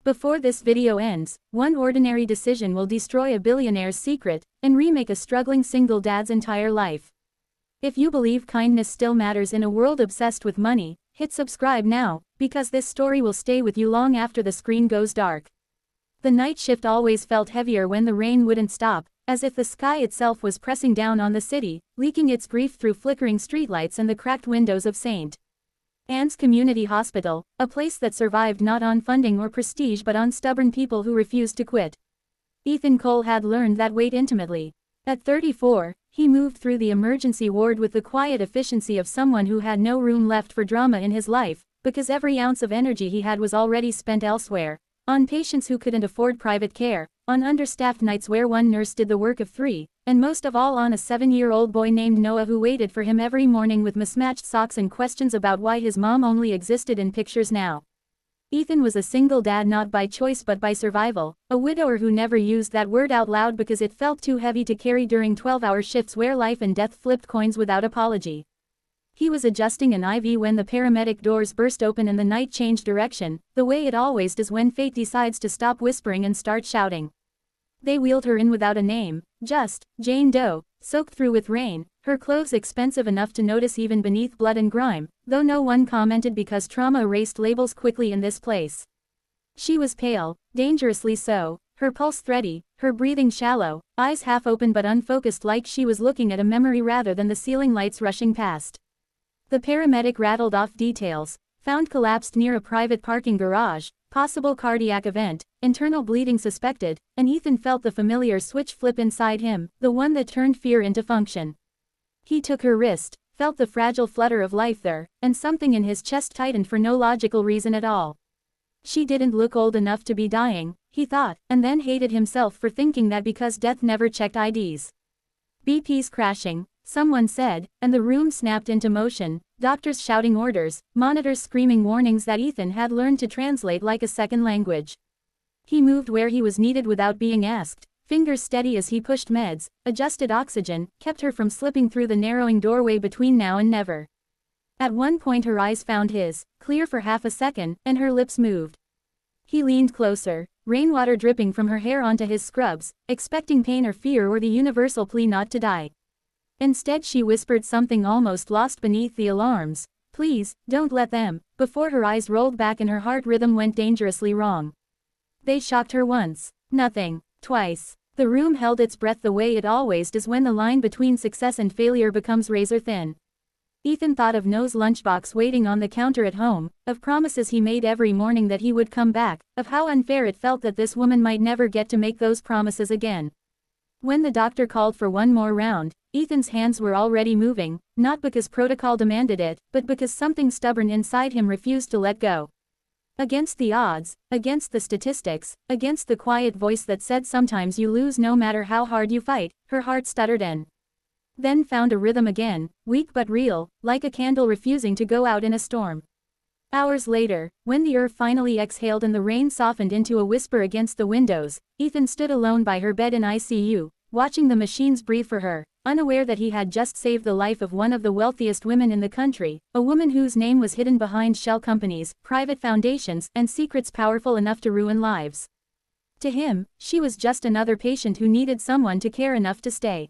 Before this video ends, one ordinary decision will destroy a billionaire's secret, and remake a struggling single dad's entire life. If you believe kindness still matters in a world obsessed with money, hit subscribe now, because this story will stay with you long after the screen goes dark. The night shift always felt heavier when the rain wouldn't stop, as if the sky itself was pressing down on the city, leaking its grief through flickering streetlights and the cracked windows of St. Anne's Community Hospital, a place that survived not on funding or prestige but on stubborn people who refused to quit. Ethan Cole had learned that weight intimately. At 34, he moved through the emergency ward with the quiet efficiency of someone who had no room left for drama in his life, because every ounce of energy he had was already spent elsewhere, on patients who couldn't afford private care, on understaffed nights where one nurse did the work of three, and most of all on a 7-year-old boy named Noah who waited for him every morning with mismatched socks and questions about why his mom only existed in pictures now. Ethan was a single dad not by choice but by survival, a widower who never used that word out loud because it felt too heavy to carry during 12-hour shifts where life and death flipped coins without apology. He was adjusting an IV when the paramedic doors burst open and the night changed direction, the way it always does when fate decides to stop whispering and start shouting. They wheeled her in without a name, just Jane Doe, soaked through with rain, her clothes expensive enough to notice even beneath blood and grime, though no one commented because trauma erased labels quickly in this place. She was pale, dangerously so, her pulse thready, her breathing shallow, eyes half open but unfocused like she was looking at a memory rather than the ceiling lights rushing past. The paramedic rattled off details: found collapsed near a private parking garage, possible cardiac event, internal bleeding suspected, and Ethan felt the familiar switch flip inside him, the one that turned fear into function. He took her wrist, felt the fragile flutter of life there, and something in his chest tightened for no logical reason at all. She didn't look old enough to be dying, he thought, and then hated himself for thinking that because death never checked IDs. BP's crashing, someone said, and the room snapped into motion, doctors shouting orders, monitors screaming warnings that Ethan had learned to translate like a second language. He moved where he was needed without being asked, fingers steady as he pushed meds, adjusted oxygen, kept her from slipping through the narrowing doorway between now and never. At one point her eyes found his, clear for half a second, and her lips moved. He leaned closer, rainwater dripping from her hair onto his scrubs, expecting pain or fear or the universal plea not to die. Instead she whispered something almost lost beneath the alarms: "Please, don't let them," before her eyes rolled back and her heart rhythm went dangerously wrong. They shocked her once. Nothing. Twice. The room held its breath the way it always does when the line between success and failure becomes razor thin. Ethan thought of Noah's lunchbox waiting on the counter at home, of promises he made every morning that he would come back, of how unfair it felt that this woman might never get to make those promises again. When the doctor called for one more round, Ethan's hands were already moving, not because protocol demanded it, but because something stubborn inside him refused to let go. Against the odds, against the statistics, against the quiet voice that said sometimes you lose no matter how hard you fight, her heart stuttered and then found a rhythm again, weak but real, like a candle refusing to go out in a storm. Hours later, when the earth finally exhaled and the rain softened into a whisper against the windows, Ethan stood alone by her bed in ICU, watching the machines breathe for her, unaware that he had just saved the life of one of the wealthiest women in the country, a woman whose name was hidden behind shell companies, private foundations, and secrets powerful enough to ruin lives. To him, she was just another patient who needed someone to care enough to stay.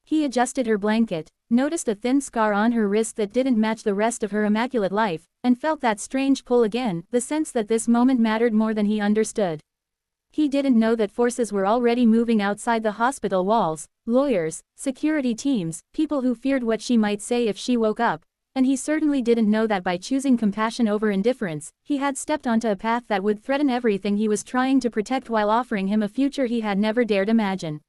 He adjusted her blanket, noticed a thin scar on her wrist that didn't match the rest of her immaculate life, and felt that strange pull again, the sense that this moment mattered more than he understood. He didn't know that forces were already moving outside the hospital walls: lawyers, security teams, people who feared what she might say if she woke up, and he certainly didn't know that by choosing compassion over indifference, he had stepped onto a path that would threaten everything he was trying to protect while offering him a future he had never dared imagine.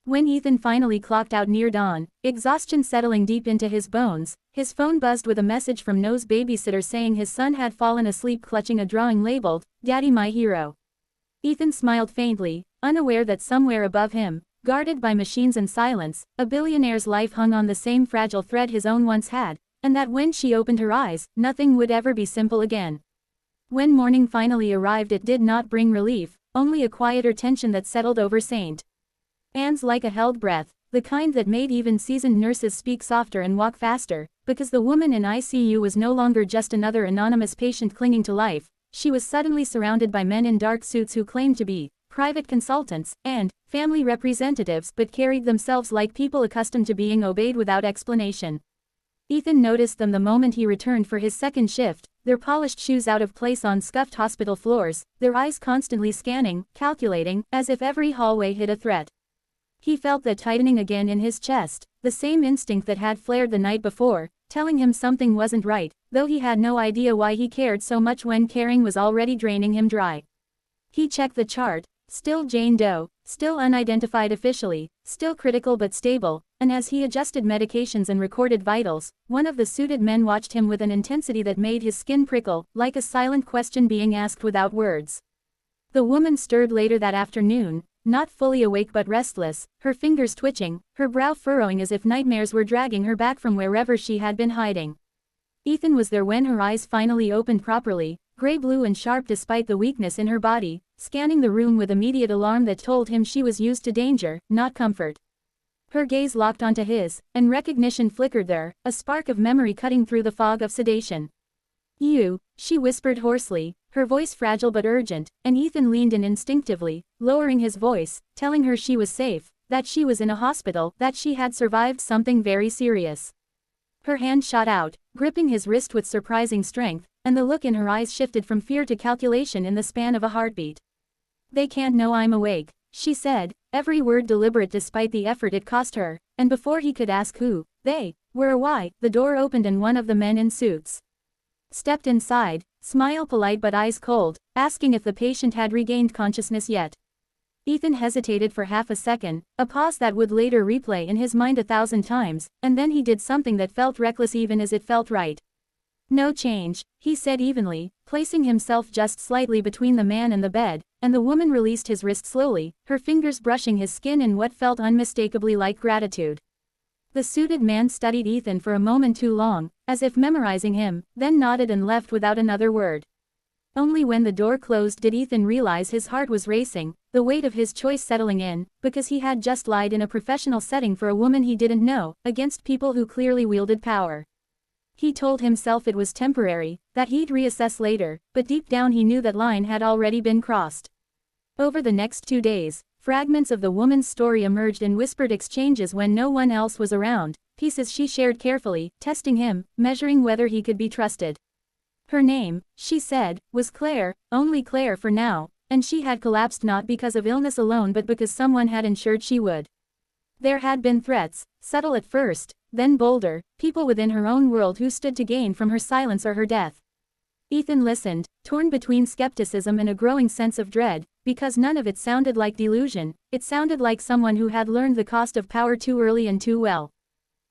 When Ethan finally clocked out near dawn, exhaustion settling deep into his bones, his phone buzzed with a message from Noah's babysitter saying his son had fallen asleep clutching a drawing labeled, "Daddy my hero." Ethan smiled faintly, unaware that somewhere above him, guarded by machines and silence, a billionaire's life hung on the same fragile thread his own once had, and that when she opened her eyes, nothing would ever be simple again. When morning finally arrived it did not bring relief, only a quieter tension that settled over St. Anne's like a held breath, the kind that made even seasoned nurses speak softer and walk faster, because the woman in ICU was no longer just another anonymous patient clinging to life, she was suddenly surrounded by men in dark suits who claimed to be private consultants and family representatives but carried themselves like people accustomed to being obeyed without explanation. Ethan noticed them the moment he returned for his second shift, their polished shoes out of place on scuffed hospital floors, their eyes constantly scanning, calculating, as if every hallway hid a threat. He felt that tightening again in his chest, the same instinct that had flared the night before, telling him something wasn't right, though he had no idea why he cared so much when caring was already draining him dry. He checked the chart, still Jane Doe, still unidentified officially, still critical but stable, and as he adjusted medications and recorded vitals, one of the suited men watched him with an intensity that made his skin prickle, like a silent question being asked without words. The woman stirred later that afternoon, not fully awake but restless, her fingers twitching, her brow furrowing as if nightmares were dragging her back from wherever she had been hiding. Ethan was there when her eyes finally opened properly, gray-blue and sharp despite the weakness in her body, scanning the room with immediate alarm that told him she was used to danger, not comfort. Her gaze locked onto his, and recognition flickered there, a spark of memory cutting through the fog of sedation. "You," she whispered hoarsely, her voice fragile but urgent, and Ethan leaned in instinctively, lowering his voice, telling her she was safe, that she was in a hospital, that she had survived something very serious. Her hand shot out, gripping his wrist with surprising strength, and the look in her eyes shifted from fear to calculation in the span of a heartbeat. "They can't know I'm awake," she said, every word deliberate despite the effort it cost her, and before he could ask who they were or why, the door opened and one of the men in suits stepped inside, smile polite but eyes cold, asking if the patient had regained consciousness yet. Ethan hesitated for half a second, a pause that would later replay in his mind 1,000 times, and then he did something that felt reckless even as it felt right. "No change," he said evenly, placing himself just slightly between the man and the bed, and the woman released his wrist slowly, her fingers brushing his skin in what felt unmistakably like gratitude. The suited man studied Ethan for a moment too long, as if memorizing him, then nodded and left without another word. Only when the door closed did Ethan realize his heart was racing, the weight of his choice settling in, because he had just lied in a professional setting for a woman he didn't know, against people who clearly wielded power. He told himself it was temporary, that he'd reassess later, but deep down he knew that line had already been crossed. Over the next 2 days, fragments of the woman's story emerged in whispered exchanges when no one else was around, pieces she shared carefully, testing him, measuring whether he could be trusted. Her name, she said, was Claire, only Claire for now, and she had collapsed not because of illness alone but because someone had ensured she would. There had been threats, subtle at first, then bolder, people within her own world who stood to gain from her silence or her death. Ethan listened, torn between skepticism and a growing sense of dread, because none of it sounded like delusion, it sounded like someone who had learned the cost of power too early and too well.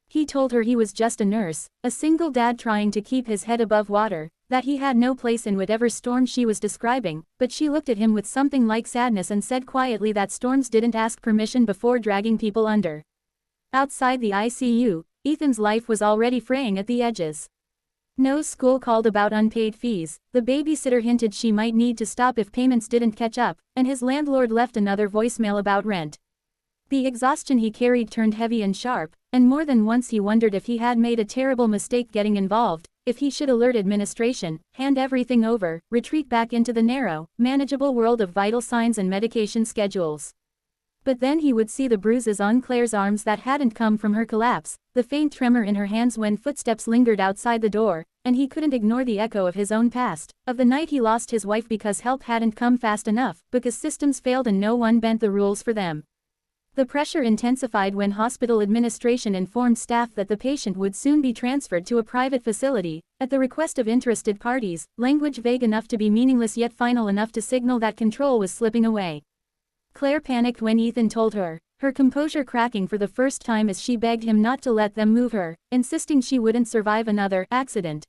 He told her he was just a nurse, a single dad trying to keep his head above water, that he had no place in whatever storm she was describing, but she looked at him with something like sadness and said quietly that storms didn't ask permission before dragging people under. Outside the ICU, Ethan's life was already fraying at the edges. No school called about unpaid fees, the babysitter hinted she might need to stop if payments didn't catch up, and his landlord left another voicemail about rent. The exhaustion he carried turned heavy and sharp, and more than once he wondered if he had made a terrible mistake getting involved, if he should alert administration, hand everything over, retreat back into the narrow, manageable world of vital signs and medication schedules. But then he would see the bruises on Claire's arms that hadn't come from her collapse, the faint tremor in her hands when footsteps lingered outside the door, and he couldn't ignore the echo of his own past, of the night he lost his wife because help hadn't come fast enough, because systems failed and no one bent the rules for them. The pressure intensified when hospital administration informed staff that the patient would soon be transferred to a private facility, at the request of interested parties, language vague enough to be meaningless yet final enough to signal that control was slipping away. Claire panicked when Ethan told her, her composure cracking for the first time as she begged him not to let them move her, insisting she wouldn't survive another accident.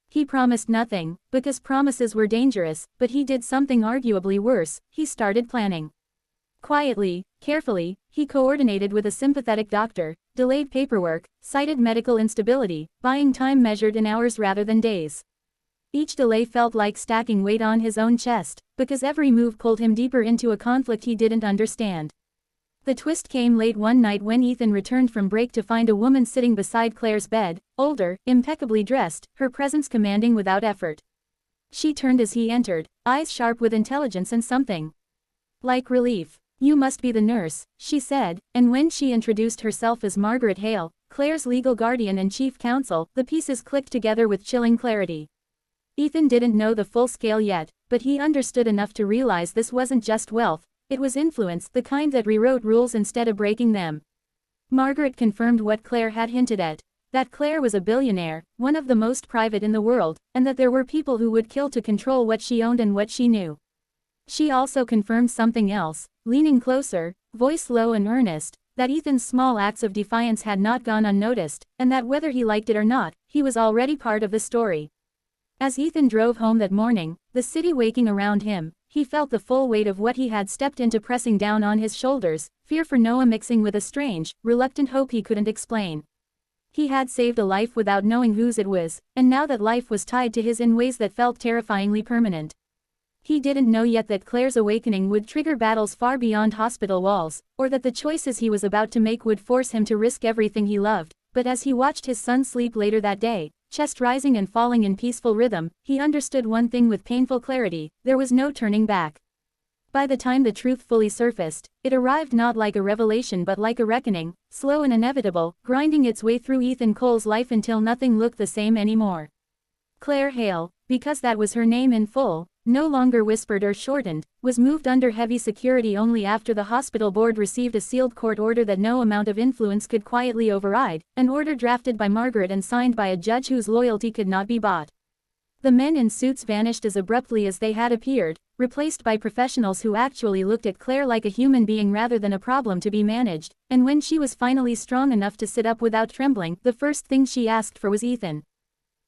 He promised nothing, because promises were dangerous, but he did something arguably worse, he started planning. Quietly, carefully, he coordinated with a sympathetic doctor, delayed paperwork, cited medical instability, buying time measured in hours rather than days. Each delay felt like stacking weight on his own chest, because every move pulled him deeper into a conflict he didn't understand. The twist came late one night when Ethan returned from break to find a woman sitting beside Claire's bed, older, impeccably dressed, her presence commanding without effort. She turned as he entered, eyes sharp with intelligence and something like relief. "You must be the nurse," she said, and when she introduced herself as Margaret Hale, Claire's legal guardian and chief counsel, the pieces clicked together with chilling clarity. Ethan didn't know the full scale yet, but he understood enough to realize this wasn't just wealth, it was influence, the kind that rewrote rules instead of breaking them. Margaret confirmed what Claire had hinted at, that Claire was a billionaire, one of the most private in the world, and that there were people who would kill to control what she owned and what she knew. She also confirmed something else, leaning closer, voice low and earnest, that Ethan's small acts of defiance had not gone unnoticed, and that whether he liked it or not, he was already part of the story. As Ethan drove home that morning, the city waking around him, he felt the full weight of what he had stepped into pressing down on his shoulders, fear for Noah mixing with a strange, reluctant hope he couldn't explain. He had saved a life without knowing whose it was, and now that life was tied to his in ways that felt terrifyingly permanent. He didn't know yet that Claire's awakening would trigger battles far beyond hospital walls, or that the choices he was about to make would force him to risk everything he loved, but as he watched his son sleep later that day, chest rising and falling in peaceful rhythm, he understood one thing with painful clarity: there was no turning back. By the time the truth fully surfaced, it arrived not like a revelation but like a reckoning, slow and inevitable, grinding its way through Ethan Cole's life until nothing looked the same anymore. Claire Hale, because that was her name in full, no longer whispered or shortened, was moved under heavy security only after the hospital board received a sealed court order that no amount of influence could quietly override, an order drafted by Margaret and signed by a judge whose loyalty could not be bought. The men in suits vanished as abruptly as they had appeared, replaced by professionals who actually looked at Claire like a human being rather than a problem to be managed, and when she was finally strong enough to sit up without trembling, the first thing she asked for was Ethan.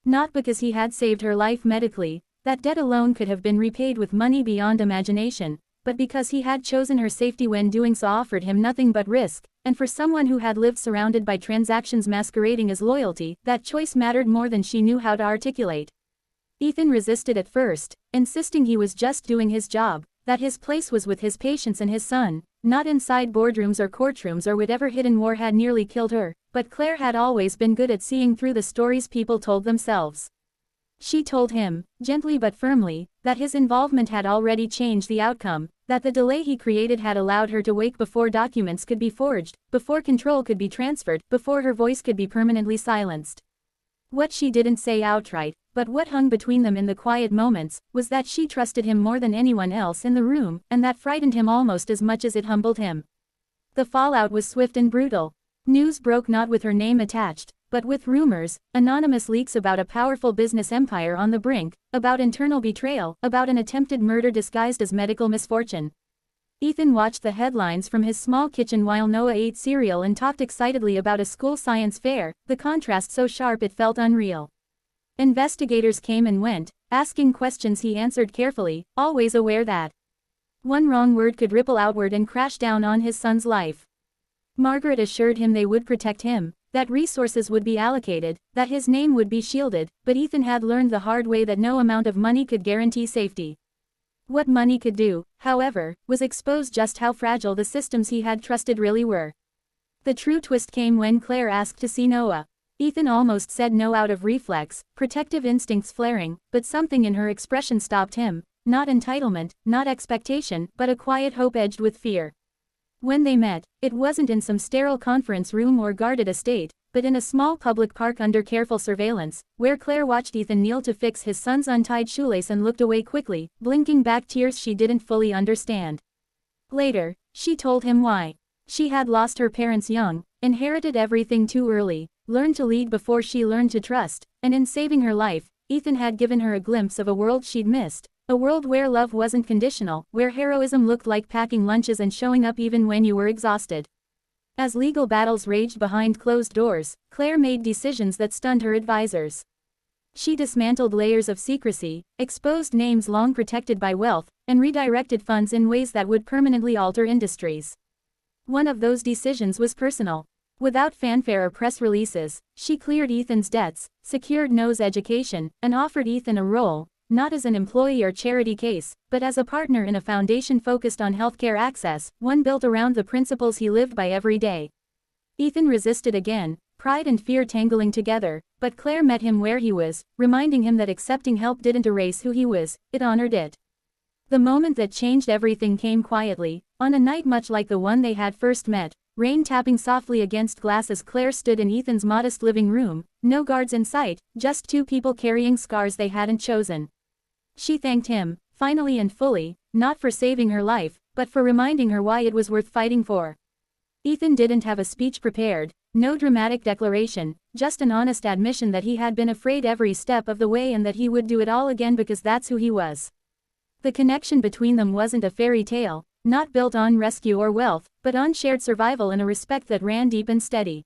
Not because he had saved her life medically, that debt alone could have been repaid with money beyond imagination, but because he had chosen her safety when doing so offered him nothing but risk, and for someone who had lived surrounded by transactions masquerading as loyalty, that choice mattered more than she knew how to articulate. Ethan resisted at first, insisting he was just doing his job, that his place was with his patients and his son, not inside boardrooms or courtrooms or whatever hidden war had nearly killed her, but Claire had always been good at seeing through the stories people told themselves. She told him, gently but firmly, that his involvement had already changed the outcome, that the delay he created had allowed her to wake before documents could be forged, before control could be transferred, before her voice could be permanently silenced. What she didn't say outright, but what hung between them in the quiet moments, was that she trusted him more than anyone else in the room, and that frightened him almost as much as it humbled him. The fallout was swift and brutal. News broke not with her name attached, but with rumors, anonymous leaks about a powerful business empire on the brink, about internal betrayal, about an attempted murder disguised as medical misfortune. Ethan watched the headlines from his small kitchen while Noah ate cereal and talked excitedly about a school science fair, the contrast so sharp it felt unreal. Investigators came and went, asking questions he answered carefully, always aware that one wrong word could ripple outward and crash down on his son's life. Margaret assured him they would protect him, that resources would be allocated, that his name would be shielded, but Ethan had learned the hard way that no amount of money could guarantee safety. What money could do, however, was expose just how fragile the systems he had trusted really were. The true twist came when Claire asked to see Noah. Ethan almost said no out of reflex, protective instincts flaring, but something in her expression stopped him, not entitlement, not expectation, but a quiet hope edged with fear. When they met, it wasn't in some sterile conference room or guarded estate, but in a small public park under careful surveillance, where Claire watched Ethan kneel to fix his son's untied shoelace and looked away quickly, blinking back tears she didn't fully understand. Later, she told him why. She had lost her parents young, inherited everything too early, learned to lead before she learned to trust, and in saving her life, Ethan had given her a glimpse of a world she'd missed. A world where love wasn't conditional, where heroism looked like packing lunches and showing up even when you were exhausted. As legal battles raged behind closed doors, Claire made decisions that stunned her advisors. She dismantled layers of secrecy, exposed names long protected by wealth, and redirected funds in ways that would permanently alter industries. One of those decisions was personal. Without fanfare or press releases, she cleared Ethan's debts, secured Noah's education, and offered Ethan a role, not as an employee or charity case, but as a partner in a foundation focused on healthcare access, one built around the principles he lived by every day. Ethan resisted again, pride and fear tangling together, But Claire met him where he was, reminding him that accepting help didn't erase who he was, it honored it. The moment that changed everything came quietly, on a night much like the one they had first met, rain tapping softly against glass as Claire stood in Ethan's modest living room, no guards in sight, just two people carrying scars they hadn't chosen. She thanked him, finally and fully, not for saving her life, but for reminding her why it was worth fighting for. Ethan didn't have a speech prepared, no dramatic declaration, just an honest admission that he had been afraid every step of the way and that he would do it all again because that's who he was. The connection between them wasn't a fairy tale, not built on rescue or wealth, but on shared survival and a respect that ran deep and steady.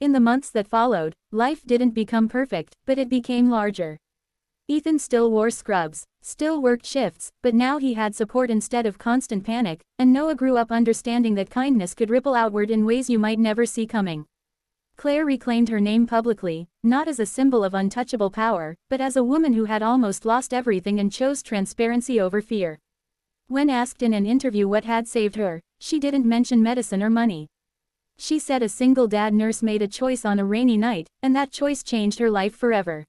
In the months that followed, life didn't become perfect, but it became larger. Ethan still wore scrubs, still worked shifts, but now he had support instead of constant panic, and Noah grew up understanding that kindness could ripple outward in ways you might never see coming. Claire reclaimed her name publicly, not as a symbol of untouchable power, but as a woman who had almost lost everything and chose transparency over fear. When asked in an interview what had saved her, she didn't mention medicine or money. She said a single dad nurse made a choice on a rainy night, and that choice changed her life forever.